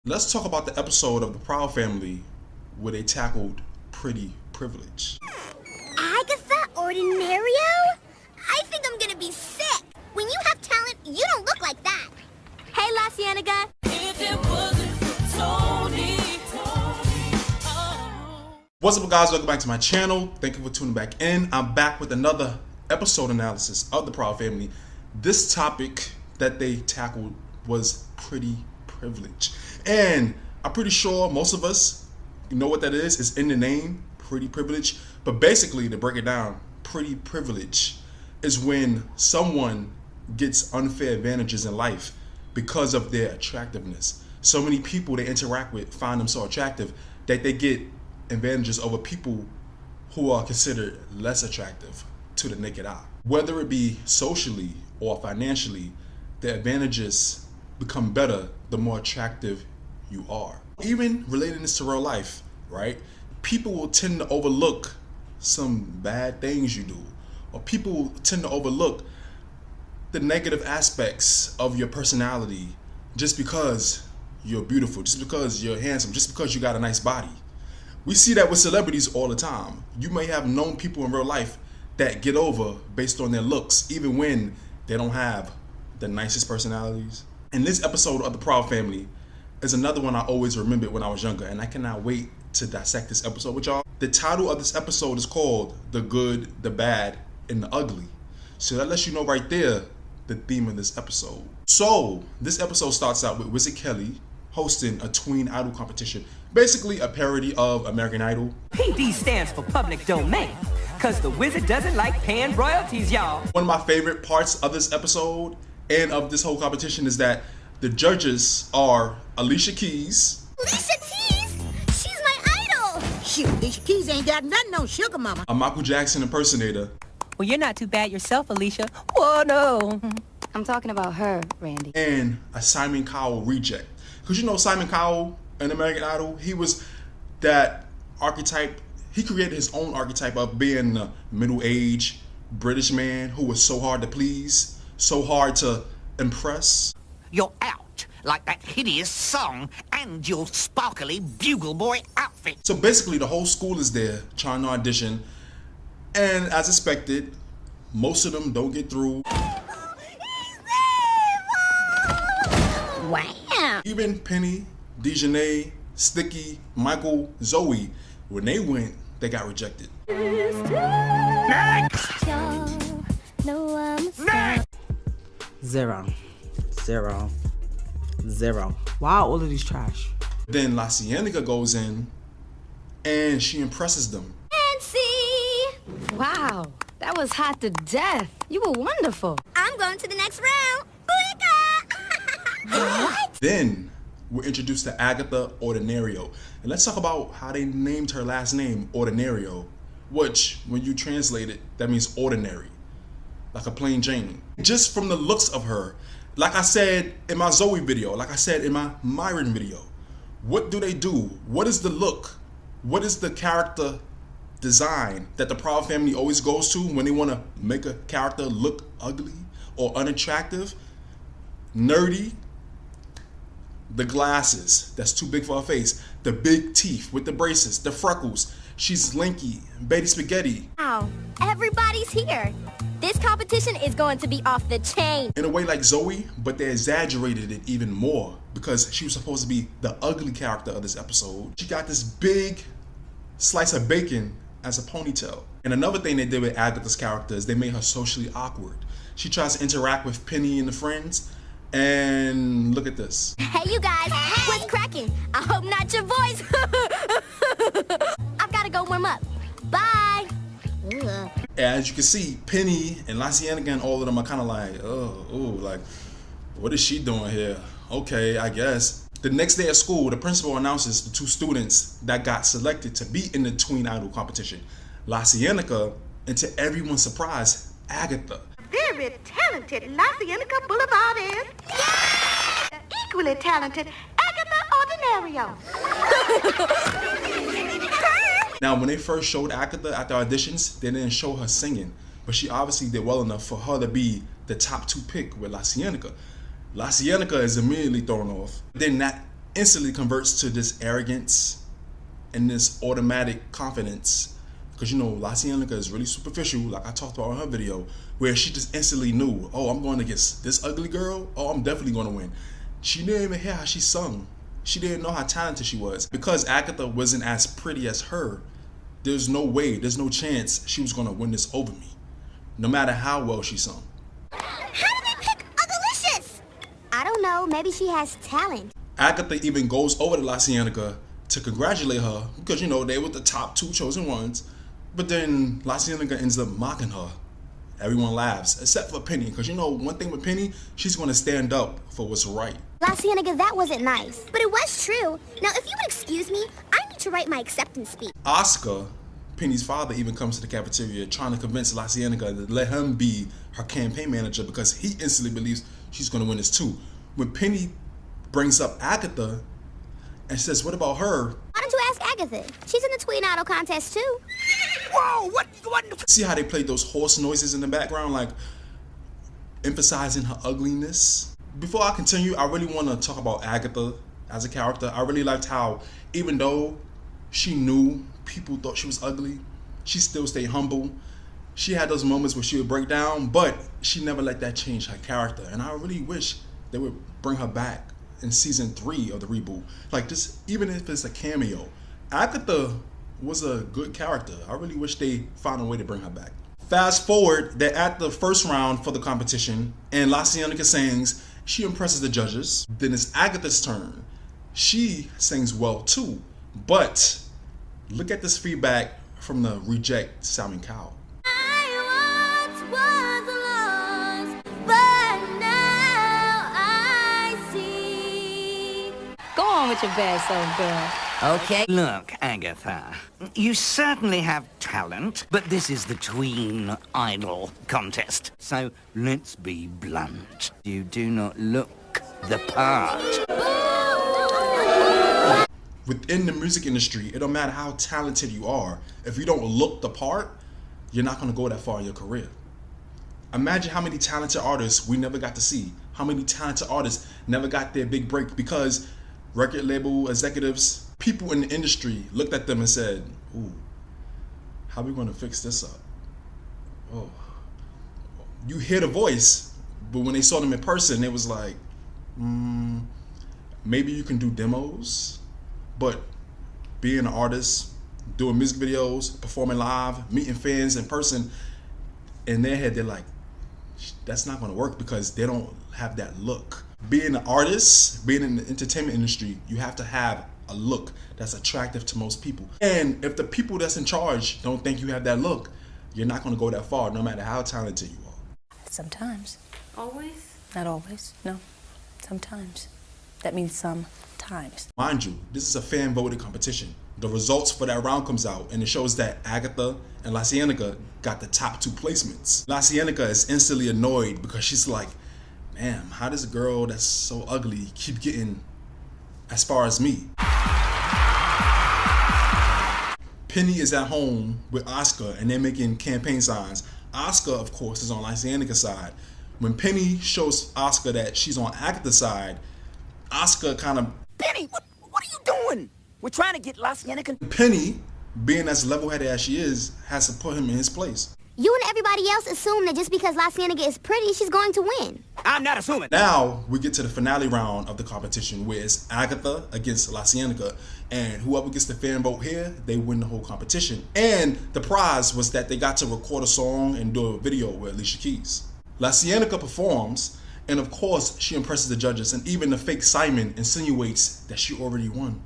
Let's talk about the episode of The Proud Family where they tackled pretty privilege. Agatha Ordinario? I think I'm gonna be sick. When you have talent, you don't look like that. Hey, La Cienega. If it wasn't for Tony. What's up, guys? Welcome back to my channel. Thank you for tuning back in. I'm back with another episode analysis of The Proud Family. This topic that they tackled was pretty privilege. And I'm pretty sure most of us know what that is. It's in the name, pretty privilege. But basically, to break it down, pretty privilege is when someone gets unfair advantages in life because of their attractiveness. So many people they interact with find them so attractive that they get advantages over people who are considered less attractive to the naked eye. Whether it be socially or financially, the advantages become better the more attractive you are. Even relating this to real life, right? People will tend to overlook some bad things you do, or people tend to overlook the negative aspects of your personality just because you're beautiful, just because you're handsome, just because you got a nice body. We see that with celebrities all the time. You may have known people in real life that get over based on their looks, even when they don't have the nicest personalities. And this episode of The Proud Family is another one I always remembered when I was younger, and I cannot wait to dissect this episode with y'all. The title of this episode is called The Good, the Bad, and the Ugly. So that lets you know right there the theme of this episode. So this episode starts out with Wizard Kelly hosting a tween idol competition, basically a parody of American Idol. PD stands for public domain, cause the wizard doesn't like paying royalties, y'all. One of my favorite parts of this episode and of this whole competition is that the judges are Alicia Keys. Alicia Keys? She's my idol. Shoot, Alicia Keys ain't got nothing on Sugar Mama. A Michael Jackson impersonator. Well, you're not too bad yourself, Alicia. Whoa, no. I'm talking about her, Randy. And a Simon Cowell reject. Because you know Simon Cowell in American Idol, he was that archetype. He created his own archetype of being a middle-aged British man who was so hard to please, so hard to impress. You're out like that hideous song and your sparkly bugle boy outfit. So basically the whole school is there trying to audition, and as expected, most of them don't get through. Wow. Even Penny, Dejanay, Sticky, Michael, Zoe, when they went, they got rejected. Next! Next! Zero. Why are all of these trash? Then La Cienega goes in and she impresses them. Nancy! Wow, that was hot to death. You were wonderful. I'm going to the next round. What? Then we're introduced to Agatha Ordinario. And let's talk about how they named her last name, Ordinario, which when you translate it, that means ordinary, like a plain Jane. Just from the looks of her, like I said in my Zoe video, like I said in my Myron video, what do they do? What is the look? What is the character design that the Proud Family always goes to when they want to make a character look ugly or unattractive? Nerdy. The glasses, that's too big for her face. The big teeth with the braces, the freckles. She's lanky, Betty Spaghetti. Wow, everybody's here. This competition is going to be off the chain. In a way like Zoe, but they exaggerated it even more because she was supposed to be the ugly character of this episode. She got this big slice of bacon as a ponytail. And another thing they did with Agatha's character is they made her socially awkward. She tries to interact with Penny and the friends, and look at this. Hey, you guys, what's cracking? I hope not your voice. I've got to go warm up. Bye. Ugh. As you can see, Penny and La Cienega and all of them are kind of like, like, what is she doing here? Okay, I guess. The next day at school, the principal announces the two students that got selected to be in the tween idol competition. La Cienega, and to everyone's surprise, Agatha. Very talented La Cienega Boulevard is. Yeah! Equally talented Agatha Ordinario. Now, when they first showed Agatha at the auditions, they didn't show her singing, but she obviously did well enough for her to be the top 2 pick with La Cienega. La Cienega is immediately thrown off. Then that instantly converts to this arrogance and this automatic confidence. Because, you know, La Cienega is really superficial, like I talked about in her video, where she just instantly knew, oh, I'm going against this ugly girl. Oh, I'm definitely going to win. She didn't even hear how she sung. She didn't know how talented she was. Because Agatha wasn't as pretty as her, there's no way, there's no chance she was going to win this over me, no matter how well she sung. How did they pick Ugalicious? I don't know, maybe she has talent. Agatha even goes over to La Cienega to congratulate her because, you know, they were the top 2 chosen ones. But then La Cienega ends up mocking her. Everyone laughs, except for Penny, because, you know, one thing with Penny, she's going to stand up for what's right. La Cienega, that wasn't nice, but it was true. Now, if you would excuse me, I need to write my acceptance speech. Oscar, Penny's father, even comes to the cafeteria trying to convince La Cienega to let him be her campaign manager because he instantly believes she's going to win this too. When Penny brings up Agatha and says, what about her? Why don't you ask Agatha? She's in the Tween Idol contest too. Whoa, what? See how they played those horse noises in the background, like emphasizing her ugliness? Before I continue, I really want to talk about Agatha as a character. I really liked how, even though she knew people thought she was ugly, she still stayed humble. She had those moments where she would break down, but she never let that change her character. And I really wish they would bring her back in season 3 of the reboot. Like, just even if it's a cameo. Agatha was a good character. I really wish they found a way to bring her back. Fast forward, they're at the first round for the competition, and La Cienega sings. She impresses the judges. Then it's Agatha's turn. She sings well too, but look at this feedback from the reject Simon Cowell. I once was lost, but now I see. Go on with your bad self, girl. Okay. Look, Agatha, you certainly have talent, but this is the Tween Idol contest. So let's be blunt. You do not look the part. Within the music industry, it don't matter how talented you are. If you don't look the part, you're not going to go that far in your career. Imagine how many talented artists we never got to see. How many talented artists never got their big break because record label executives, people in the industry looked at them and said, ooh, how are we going to fix this up? Oh, you hear the voice, but when they saw them in person, it was like, maybe you can do demos, but being an artist, doing music videos, performing live, meeting fans in person, in their head, they're like, that's not going to work because they don't have that look. Being an artist, being in the entertainment industry, you have to have a look that's attractive to most people. And if the people that's in charge don't think you have that look, you're not going to go that far, no matter how talented you are. Sometimes. Always? Not always, no. Sometimes. That means sometimes. Mind you, this is a fan-voted competition. The results for that round comes out, and it shows that Agatha and La Cienega got the top 2 placements. La Cienega is instantly annoyed because she's like, damn, how does a girl that's so ugly keep getting as far as me? Penny is at home with Oscar, and they're making campaign signs. Oscar, of course, is on La Cienega's side. When Penny shows Oscar that she's on Agatha's side, Oscar kind of... Penny, what are you doing? We're trying to get La Cienega. Penny, being as level-headed as she is, has to put him in his place. You and everybody else assume that just because La Cienega is pretty, she's going to win. I'm not assuming. Now, we get to the finale round of the competition, where it's Agatha against La Cienega, and whoever gets the fan vote here, they win the whole competition. And the prize was that they got to record a song and do a video with Alicia Keys. La Cienega performs, and of course, she impresses the judges, and even the fake Simon insinuates that she already won.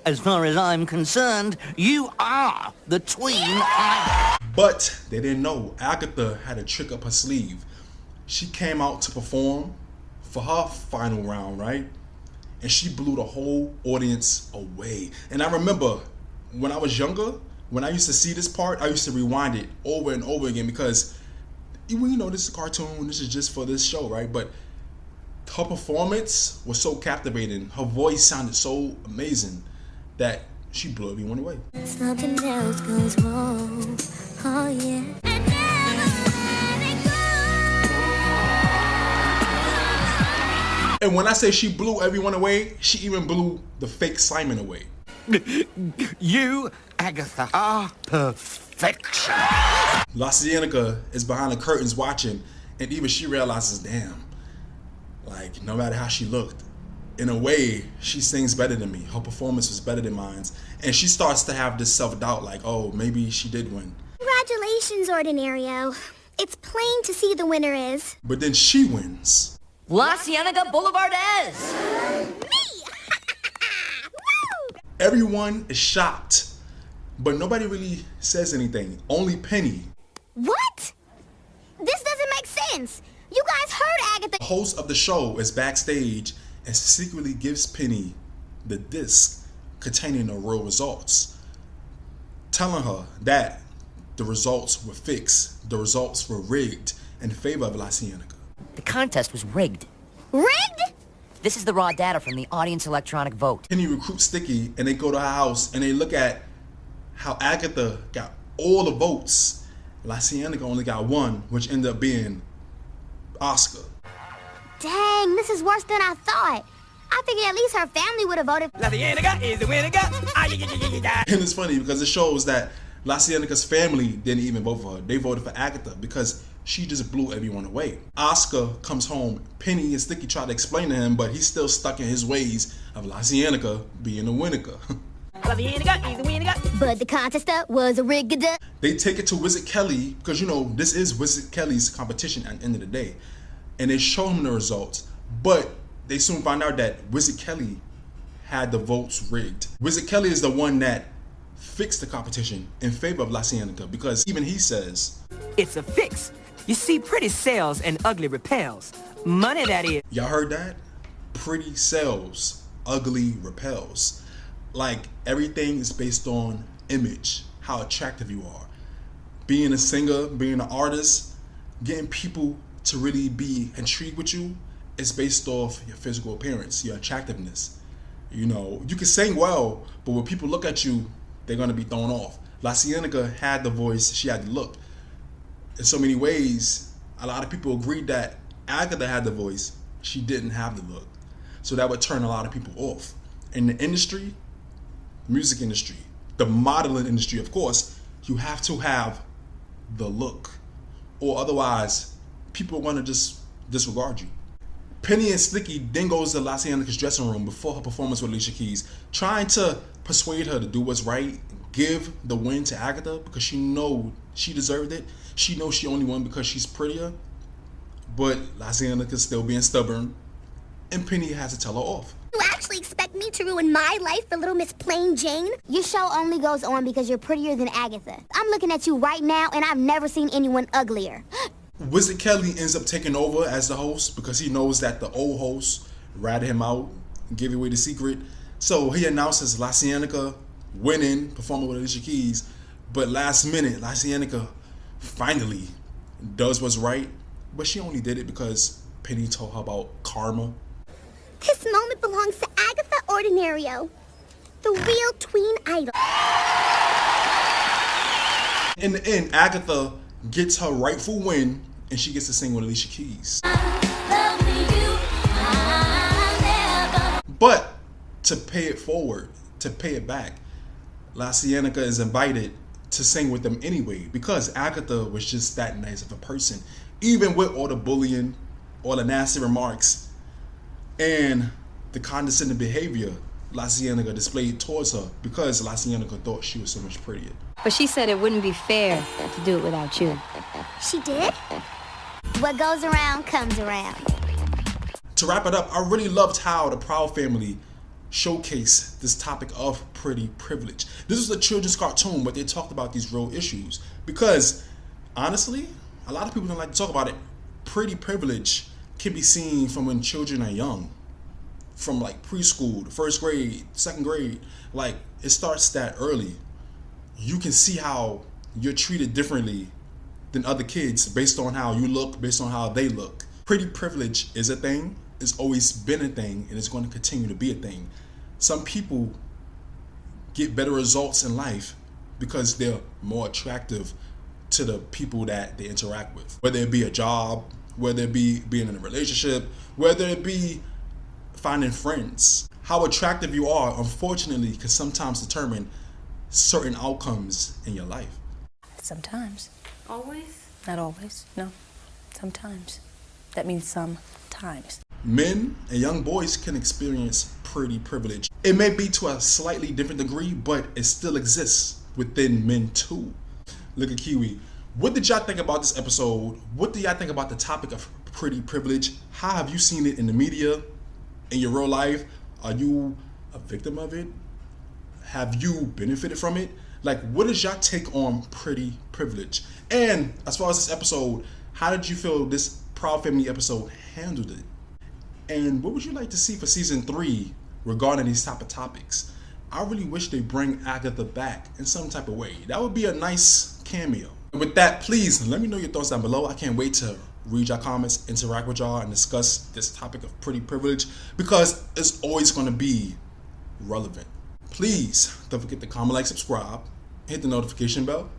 As far as I'm concerned, you are the Tween Idol. But they didn't know Agatha had a trick up her sleeve. She came out to perform for her final round, right? And she blew the whole audience away. And I remember when I was younger, when I used to see this part, I used to rewind it over and over again because, you know, this is a cartoon, this is just for this show, right? But her performance was so captivating. Her voice sounded so amazing that she blew everyone away. Something else goes wrong. Oh yeah. And when I say she blew everyone away, she even blew the fake Simon away. You, Agatha, are perfection. La Cienega is behind the curtains watching, and even she realizes, damn, like, no matter how she looked, in a way, she sings better than me. Her performance was better than mine. And she starts to have this self-doubt, like, oh, maybe she did win. Congratulations, Ordinario. It's plain to see the winner is... But then she wins. La Cienega Boulevardez! me! Woo! Everyone is shocked, but nobody really says anything. Only Penny. What? This doesn't make sense. You guys heard Agatha. The host of the show is backstage and secretly gives Penny the disc containing the real results, telling her that the results were fixed, the results were rigged in favor of La Cienega. The contest was rigged. Rigged? This is the raw data from the audience electronic vote. Penny recruits Sticky and they go to her house and they look at how Agatha got all the votes. La Cienega only got one, which ended up being Oscar. Dang, this is worse than I thought. I figured at least her family would have voted. La Cienega is the winner. And it's funny because it shows that La Cienega's family didn't even vote for her. They voted for Agatha because she just blew everyone away. Oscar comes home. Penny and Sticky try to explain to him, but he's still stuck in his ways of La Cienega being the winner. La Cienega is the winner. But the contest was rigged. They take it to Wizard Kelly because, you know, this is Wizard Kelly's competition at the end of the day. And they show him the results. But they soon find out that Wizard Kelly had the votes rigged. Wizard Kelly is the one that fixed the competition in favor of La Cienega because even he says, It's a fix. You see, pretty sells and ugly repels. Money, that is. y'all heard that? Pretty sells, ugly repels. Like, everything is based on image, how attractive you are. Being a singer, being an artist, getting people to really be intrigued with you is based off your physical appearance, your attractiveness. You know, you can sing well, but when people look at you, they're gonna be thrown off. La Cienega had the voice, she had the look. In so many ways, a lot of people agreed that Agatha had the voice, she didn't have the look. So that would turn a lot of people off. In the industry, music industry, the modeling industry, of course, you have to have the look, or otherwise people are gonna just disregard you. Penny and Sticky then goes to La Cienega's dressing room before her performance with Alicia Keys, trying to persuade her to do what's right, give the win to Agatha because she knows she deserved it. She knows she only won because she's prettier, but La Cienega's still being stubborn, and Penny has to tell her off. You actually expect me to ruin my life for little Miss Plain Jane? Your show only goes on because you're prettier than Agatha. I'm looking at you right now, and I've never seen anyone uglier. Wizard Kelly ends up taking over as the host because he knows that the old host ratted him out and gave away the secret. So he announces La Cienega winning, performing with Alicia Keys. But last minute, La Cienega finally does what's right. But she only did it because Penny told her about karma. This moment belongs to Agatha Ordinario, the real tween idol. In the end, Agatha gets her rightful win and she gets to sing with Alicia Keys. But to pay it forward, to pay it back, La Cienega is invited to sing with them anyway because Agatha was just that nice of a person. Even with all the bullying, all the nasty remarks, and the condescending behavior La Cienega displayed towards her because La Cienega thought she was so much prettier. But she said it wouldn't be fair to do it without you. She did? What goes around comes around. To wrap it up, I really loved how the Proud Family showcased this topic of pretty privilege. This was a children's cartoon, but they talked about these real issues because, honestly, a lot of people don't like to talk about it. Pretty privilege can be seen from when children are young, from like preschool, first grade, second grade. Like, it starts that early. You can see how you're treated differently than other kids based on how you look, based on how they look. Pretty privilege is a thing, it's always been a thing, and it's going to continue to be a thing. Some people get better results in life because they're more attractive to the people that they interact with. Whether it be a job, whether it be being in a relationship, whether it be finding friends. How attractive you are, unfortunately, can sometimes determine certain outcomes in your life. Sometimes. Always? Not always, no. Sometimes. That means sometimes. Men and young boys can experience pretty privilege. It may be to a slightly different degree, but it still exists within men too. Look at Kiwi. What did y'all think about this episode? What do y'all think about the topic of pretty privilege? How have you seen it in the media, in your real life? Are you a victim of it? Have you benefited from it? Like, what is your take on pretty privilege? And as far as this episode, how did you feel this Proud Family episode handled it? And what would you like to see for season 3 regarding these type of topics? I really wish they bring Agatha back in some type of way. That would be a nice cameo. And with that, please let me know your thoughts down below. I can't wait to read your comments, interact with y'all, and discuss this topic of pretty privilege because it's always going to be relevant. Please don't forget to comment, like, subscribe, hit the notification bell.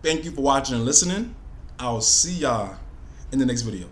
Thank you for watching and listening. I'll see y'all in the next video.